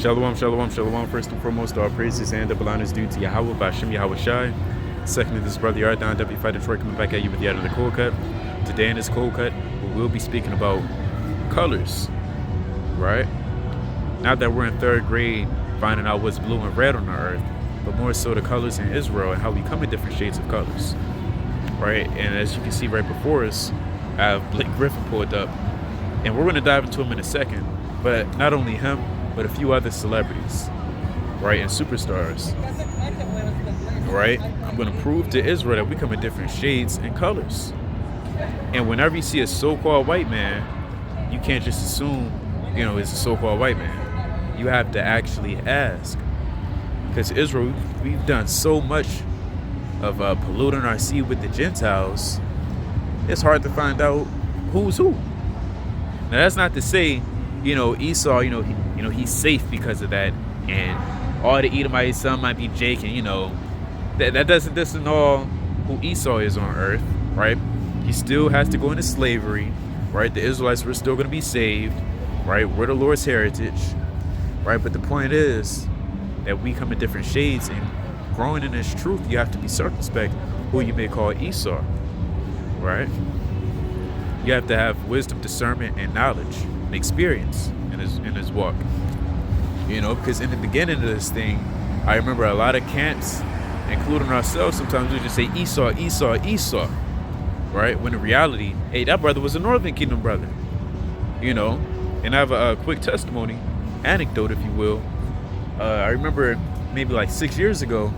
Shalom, shalom, shalom. First and foremost, all praises and double honors due to Yahweh, Bashem Yahweh Shai. Secondly, this is brother Yardan, W5 Detroit, coming back at you with yet another cold cut. Today in this cold cut, we will be speaking about colors, right? Not that we're in third grade finding out what's blue and red on the earth, but more so the colors in Israel and how we come in different shades of colors, right? And as you can see right before us, I have Blake Griffin pulled up, and we're going to dive into him in a second. But not only him, but a few other celebrities, right, and superstars, right? I'm going to prove to Israel that we come in different shades and colors. And whenever you see a so-called white man, you can't just assume, it's a so-called white man. You have to actually ask. Because Israel, we've done so much of polluting our sea with the Gentiles, it's hard to find out who's who. Now, that's not to say, Esau, he's safe because of that, and all the Edomites, some might be Jake, and that doesn't all who Esau is on earth, right? He still has to go into slavery, right? The Israelites were still going to be saved, right? We're the Lord's heritage, right? But the point is that we come in different shades, and growing in this truth, you have to be circumspect who you may call Esau, right? You have to have wisdom, discernment, and knowledge, and experience in his walk. Because in the beginning of this thing, I remember a lot of camps, including ourselves, sometimes we just say Esau, Esau, Esau, right? When in reality, hey, that brother was a Northern Kingdom brother, And I have a quick testimony, anecdote, if you will. I remember maybe like 6 years ago,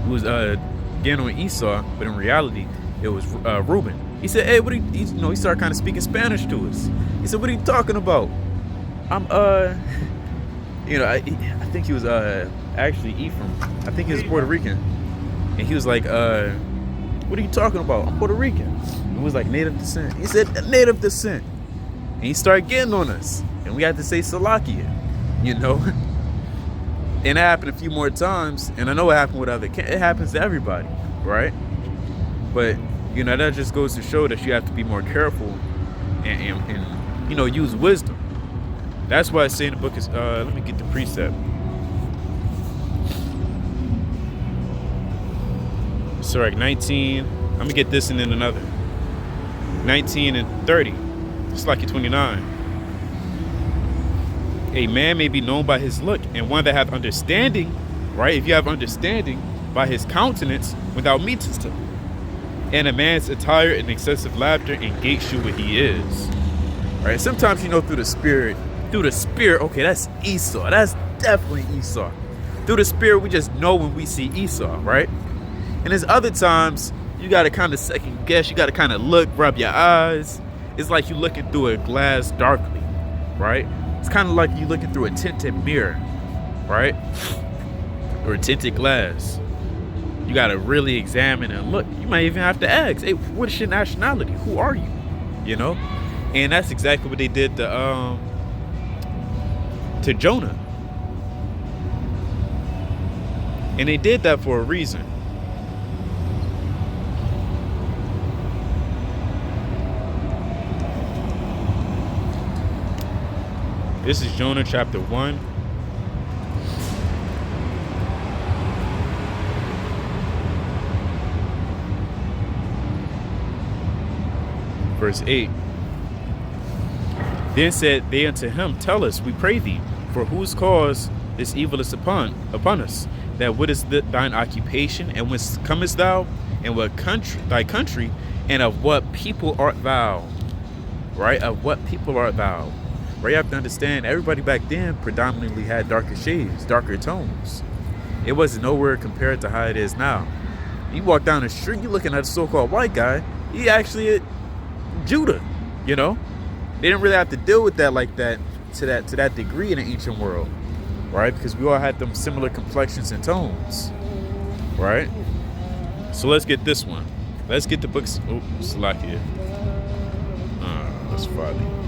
it was again on Esau, but in reality, it was Reuben. He said, hey, he started kind of speaking Spanish to us. He said, what are you talking about? I think he was actually Ephraim. I think he was Puerto Rican. And he was like, what are you talking about? I'm Puerto Rican. It was like native descent. He said, native descent. And he started getting on us. And we had to say Salakia, And it happened a few more times. And I know it happened with it happens to everybody, right? But that just goes to show that you have to be more careful and use wisdom. That's why I say in the book is, let me get the precept. So like 19, I'm going to get this and then another. 19 and 30, it's like 29. A man may be known by his look, and one that hath understanding, right? If you have understanding, by his countenance without means to. And a man's attire and excessive laughter engage you what he is. Right? Sometimes through the spirit, okay, that's Esau. That's definitely Esau. Through the spirit, we just know when we see Esau, right? And there's other times you gotta kind of second guess, you gotta kind of look, rub your eyes. It's like you're looking through a glass darkly, right? It's kind of like you're looking through a tinted mirror, right? Or a tinted glass. You got to really examine and look. You might even have to ask, hey, what is your nationality? Who are you? And that's exactly what they did to Jonah. And they did that for a reason. This is Jonah chapter 1. Verse 8. Then said they unto him, tell us, we pray thee, for whose cause this evil is upon us? That what is thine occupation, and whence comest thou, and what country thy country, and of what people art thou? Right? Of what people art thou? Right? You have to understand, everybody back then predominantly had darker shades, darker tones. It wasn't nowhere compared to how it is now. You walk down the street, you're looking at a so-called white guy, he actually Judah, They didn't really have to deal with that like that to that degree in the ancient world, right? Because we all had them similar complexions and tones, right? So let's get this one. Let's get the books. Oh, Salakia. Let's follow.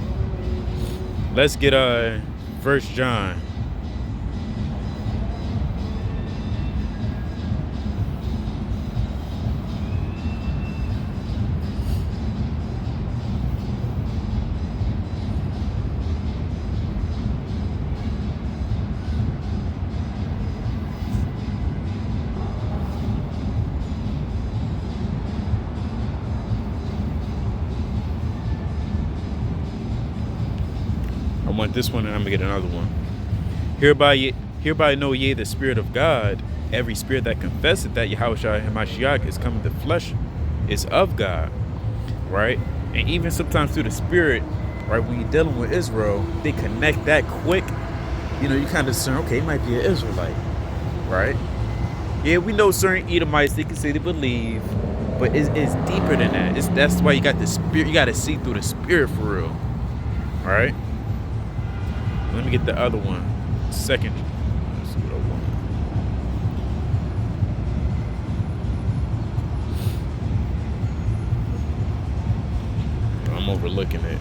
Let's get 1 John. want this one, and I'm gonna get another one. Hereby know ye the Spirit of God. Every spirit that confesseth that Yahushua Hamashiach is come in the flesh is of God, right? And even sometimes through the Spirit, right, when you're dealing with Israel, they connect that quick. You know, you kind of discern, okay, it might be an Israelite, right? Yeah, we know certain Edomites, they can say they believe, but it's deeper than that. That's why you got the Spirit. You got to see through the Spirit for real, all right? Let me get the other one. Second. Let's see what I want. I'm overlooking it.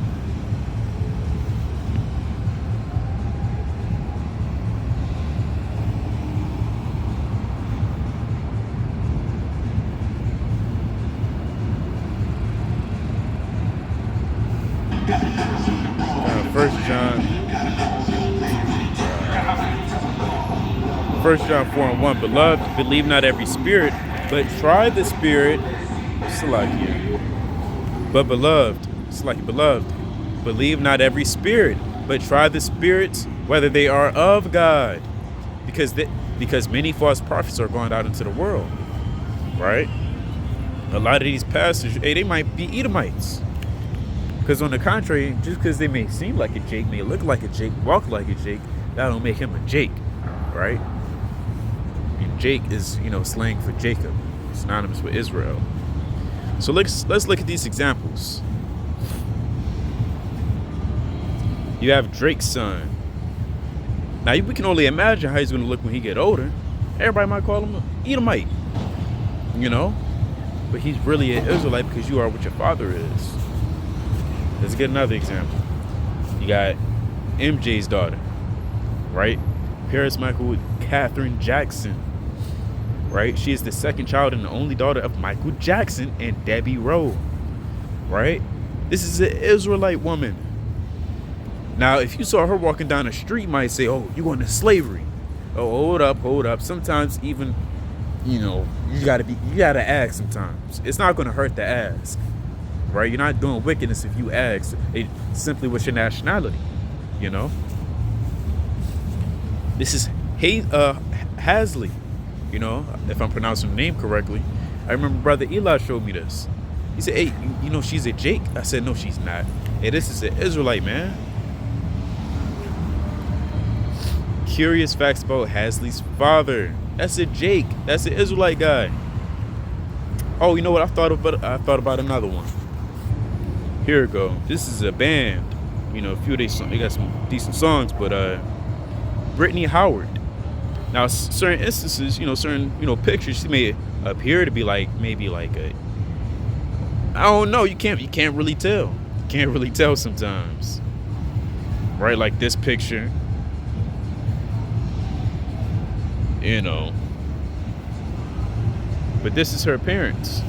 First John 4:1. Beloved, believe not every spirit, but try the spirit. Salakia. But beloved, believe not every spirit, but try the spirits whether they are of God, because many false prophets are going out into the world, right? A lot of these pastors, they might be Edomites. Because on the contrary, just because they may seem like a Jake, may look like a Jake, walk like a Jake, that don't make him a Jake, right? And Jake is, slang for Jacob, synonymous with Israel. So let's look at these examples. You have Drake's son. Now we can only imagine how he's going to look when he get older. Everybody might call him an Edomite, but he's really an Israelite because you are what your father is. Let's get another example. You got MJ's daughter, right? Paris Michael Catherine Jackson, right? She is the second child and the only daughter of Michael Jackson and Debbie Rowe, right? This is an Israelite woman. Now, if you saw her walking down the street, you might say, oh, you going to slavery. Oh, hold up. Sometimes even, you gotta ask sometimes. It's not going to hurt to ask. Right, you're not doing wickedness if you ask. It simply what's your nationality, This is Hasley, if I'm pronouncing her name correctly. I remember Brother Eli showed me this. He said, "Hey, she's a Jake." I said, "No, she's not. Hey, this is an Israelite, man." Curious facts about Hasley's father. That's a Jake. That's an Israelite guy. Oh, you know what? I thought about another one. Here we go. This is a band. A few of they got some decent songs, but Brittany Howard. Now, certain instances, certain pictures, she may appear to be maybe a. I don't know. You can't really tell. You can't really tell sometimes. Right, like this picture. But this is her parents.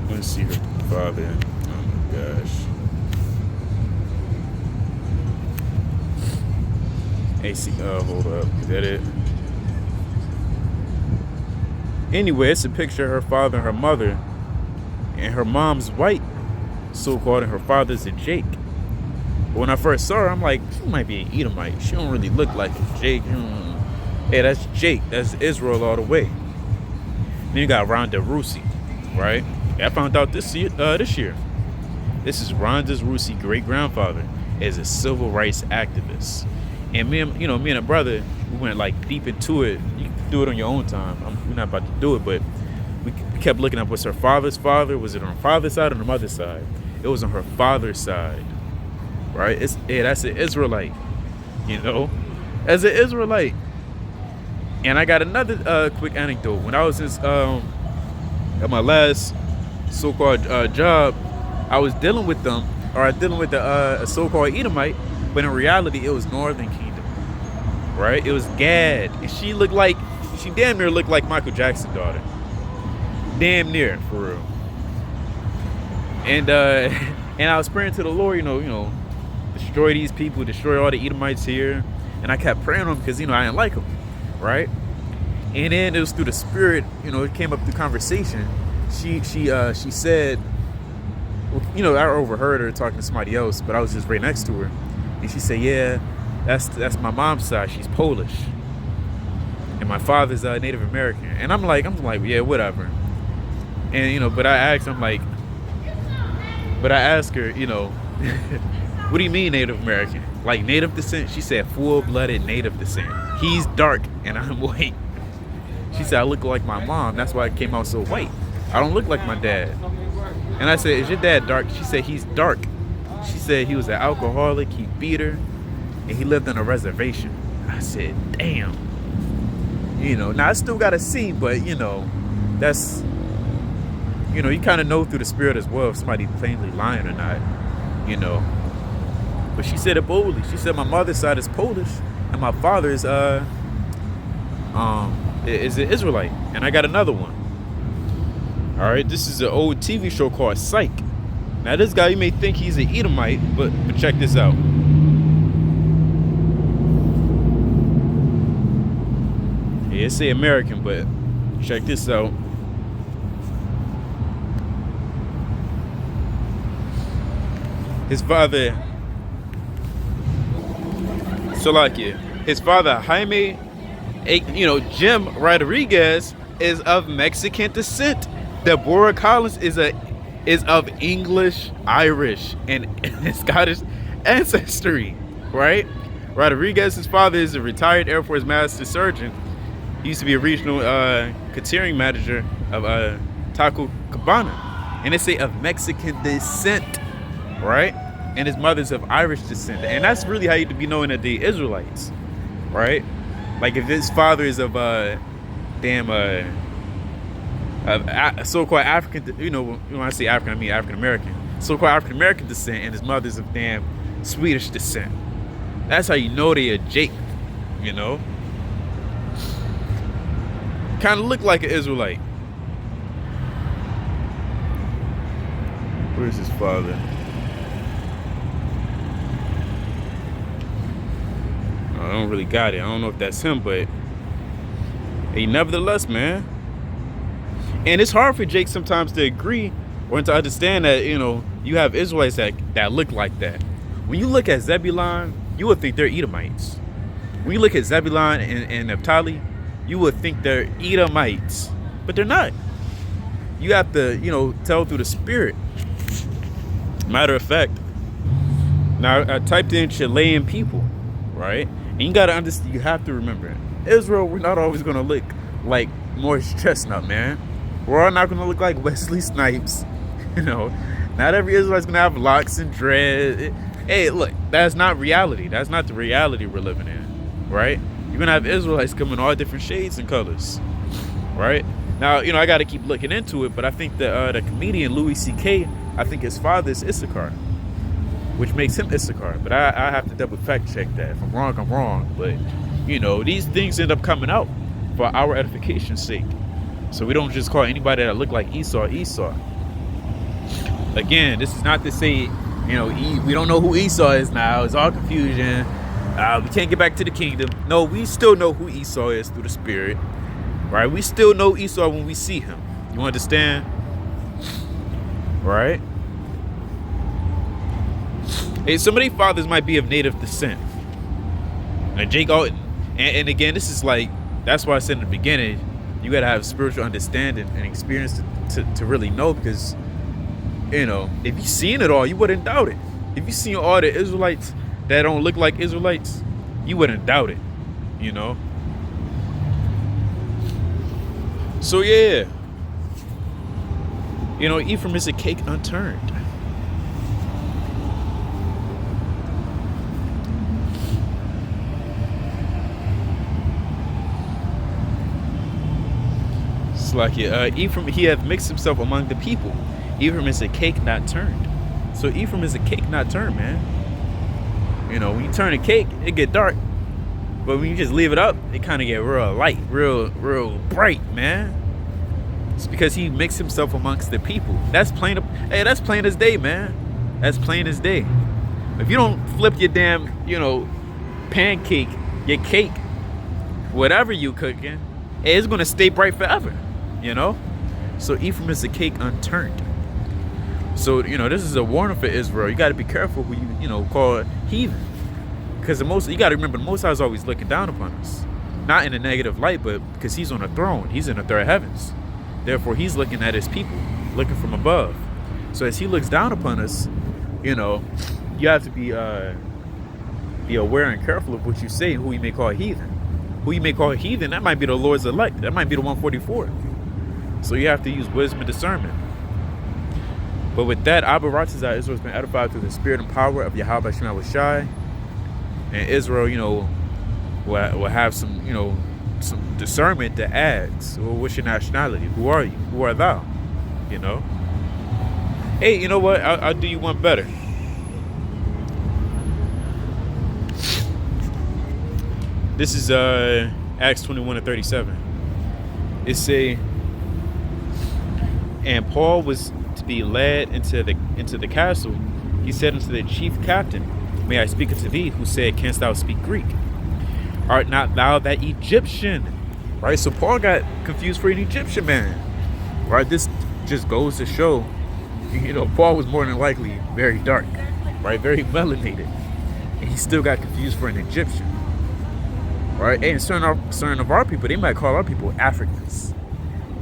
Let's see her father. Oh my gosh. AC. Hold up. Is that it? Anyway, it's a picture of her father and her mother, and her mom's white, so-called, and her father's a Jake. But when I first saw her, I'm like, she might be an Edomite. She don't really look like a Jake. Hey, that's Jake. That's Israel all the way. Then you got Rhonda Rusi, right? I found out this year. This is Rhonda's Rusi great-grandfather as a civil rights activist. And me and a brother, we went deep into it. You can do it on your own time. We're not about to do it, but we kept looking up what's her father's father. Was it on her father's side or her mother's side? It was on her father's side, right? That's an Israelite, as an Israelite. And I got another quick anecdote. When I was at my last so-called job, I was dealing with a so-called Edomite, but in reality, it was Northern Kingdom, right? It was Gad, and she damn near looked like Michael Jackson's daughter. Damn near, for real. And And I was praying to the Lord, destroy these people, destroy all the Edomites here. And I kept praying on them because, I didn't like them, right? And then it was through the Spirit, it came up through conversation. She said, well, I overheard her talking to somebody else, but I was just right next to her. And she said, yeah, that's my mom's side. She's Polish. And my father's Native American. And I'm like, yeah, whatever. And, but I asked her, what do you mean Native American? Like native descent? She said full-blooded native descent. He's dark and I'm white. She said, I look like my mom. That's why I came out so white. I don't look like my dad. And I said, is your dad dark? She said, he's dark. She said he was an alcoholic. He beat her. And he lived on a reservation. I said, damn. Now I still got to see, but, that's, you kind of know through the Spirit as well if somebody plainly lying or not, But she said it boldly. She said my mother's side is Polish and my father is an Israelite. And I got another one. All right, this is an old TV show called Psych. Now this guy, you may think he's an Edomite, but check this out. Yeah, it say American, but check this out. His father, his father Jaime, Jim Rodriguez is of Mexican descent. Deborah Collins is of English, Irish, and Scottish ancestry, right? Rodriguez's father is a retired Air Force master sergeant. He used to be a regional catering manager of Taco Cabana, and they say of Mexican descent, right? And his mother's of Irish descent, and that's really how you to be knowing that they Israelites, right? Like if his father is of so-called African, when I say African, I mean African American, so-called African American descent, and his mother's of Swedish descent. That's how you know they a Jake, Kind of look like an Israelite. Where's his father? I don't really got it. I don't know if that's him, but hey, nevertheless, man. And it's hard for Jake sometimes to agree or to understand that, you have Israelites that look like that. When you look at Zebulon, you would think they're Edomites. When you look at Zebulon and Naphtali, you would think they're Edomites, but they're not. You have to, tell through the Spirit. Matter of fact, now I typed in Chilean people, right? And you got to understand, you have to remember, Israel, we're not always going to look like Morris Chestnut, man. We're all not going to look like Wesley Snipes. Not every Israelite's going to have locks and dread. Hey, look, that's not reality. That's not the reality we're living in, right? You're going to have Israelites come in all different shades and colors, right? Now, I got to keep looking into it, but I think the comedian Louis C.K., I think his father is Issachar, which makes him Issachar. But I have to double fact check that. If I'm wrong, I'm wrong. But, these things end up coming out for our edification's sake. So we don't just call anybody that look like Esau. Again, this is not to say, we don't know who Esau is now. It's all confusion. We can't get back to the kingdom. No, we still know who Esau is through the Spirit. Right? We still know Esau when we see him. You understand? Right? Hey, some of these fathers might be of native descent. And Jake, and again, this is like, that's why I said in the beginning, you got to have spiritual understanding and experience to really know, because, if you seen it all, you wouldn't doubt it. If you seen all the Israelites that don't look like Israelites, you wouldn't doubt it, So yeah, Ephraim is a cake unturned. It's like Ephraim, he hath mixed himself among the people. Ephraim is a cake not turned. So Ephraim is a cake not turned, man. When you turn a cake, it get dark. But when you just leave it up, it kind of get real light, real bright, man. It's because he mixed himself amongst the people. That's plain as day, man. That's plain as day. If you don't flip your damn, pancake, your cake, whatever you cooking, it's gonna stay bright forever, So Ephraim is the cake unturned. So, this is a warning for Israel. You got to be careful who you, call heathen. Because you got to remember, the Most High is always looking down upon us. Not in a negative light, but because he's on a throne. He's in the third heavens. Therefore, he's looking at his people, looking from above. So as he looks down upon us, you have to be aware and careful of what you say and who you may call heathen. Who you may call heathen, that might be the Lord's elect. That might be the 144. So you have to use wisdom and discernment. But with that, Israel has been edified through the spirit and power of Yahweh Hashem Yahushai. And Israel, will have some discernment to ask, well, what's your nationality? Who are you? Who are thou? Hey, you know what? I'll do you one better. This is Acts 21:37. It say, and Paul was to be led into the castle. He said unto the chief captain, may I speak unto thee? Who said, canst thou speak Greek? Art not thou that Egyptian? Right? So Paul got confused for an Egyptian man. Right? This just goes to show, Paul was more than likely very dark, right? Very melanated. And he still got confused for an Egyptian. Right? And certain of our people, they might call our people Africans.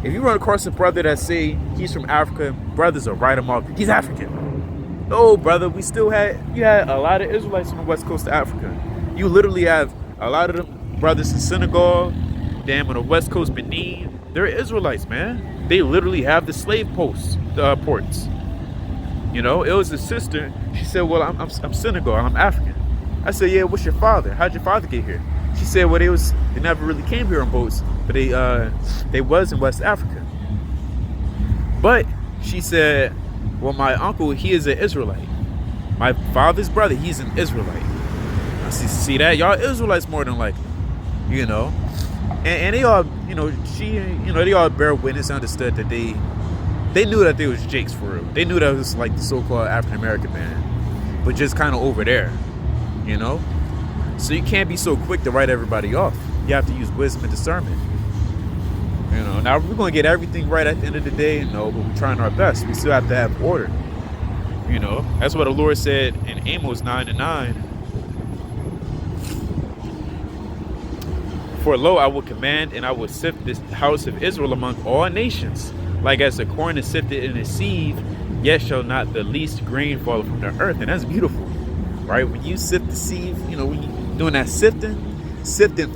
If you run across a brother that say he's from Africa, brothers will write him off. He's African. No, brother, you had a lot of Israelites on the west coast of Africa. You literally have a lot of them brothers in Senegal, damn, on the west coast, Benin. They're Israelites, man. They literally have the slave ports. It was a sister. She said, well, I'm Senegal, I'm African. I said, yeah, what's your father? How'd your father get here? She said, well, they never really came here on boats, but they was in West Africa. But she said, well, my uncle, he is an Israelite. My father's brother, he's an Israelite. I see that? Y'all Israelites more than likely, And they all, they all bear witness, understood that they knew that they was Jakes for real. They knew that was like the so-called African-American man, but just kind of over there, So you can't be so quick to write everybody off. You have to use wisdom and discernment. Now we're going to get everything right at the end of the day, but we're trying our best. We still have to have order. That's what the Lord said in Amos 9:9. For lo, I will command and I will sift this house of Israel among all nations. Like as the corn is sifted in a sieve, yet shall not the least grain fall from the earth. And that's beautiful, right? When you sift the sieve, when you're doing that sifting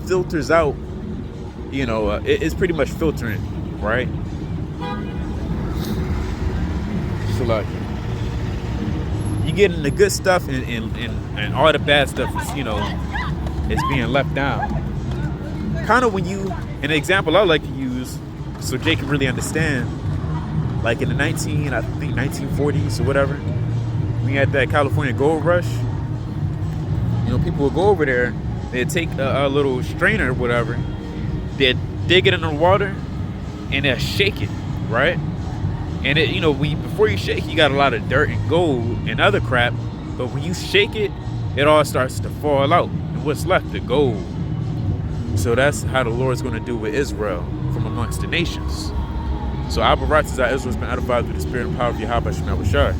filters out, it's pretty much filtering, right? So like, you getting the good stuff and all the bad stuff is, it's being left down. Kind of when an example I like to use so Jay can really understand, like in the 1940s or whatever, we had that California gold rush. People would go over there, they'd take a little strainer or whatever, they'd dig it in the water and they'd shake it, right? And it, before you shake, you got a lot of dirt and gold and other crap, but when you shake it, it all starts to fall out. And what's left? The gold. So that's how the Lord's going to do with Israel from amongst the nations. So Israel's been edified through the spirit and power of Yahweh Hashem Yahushai.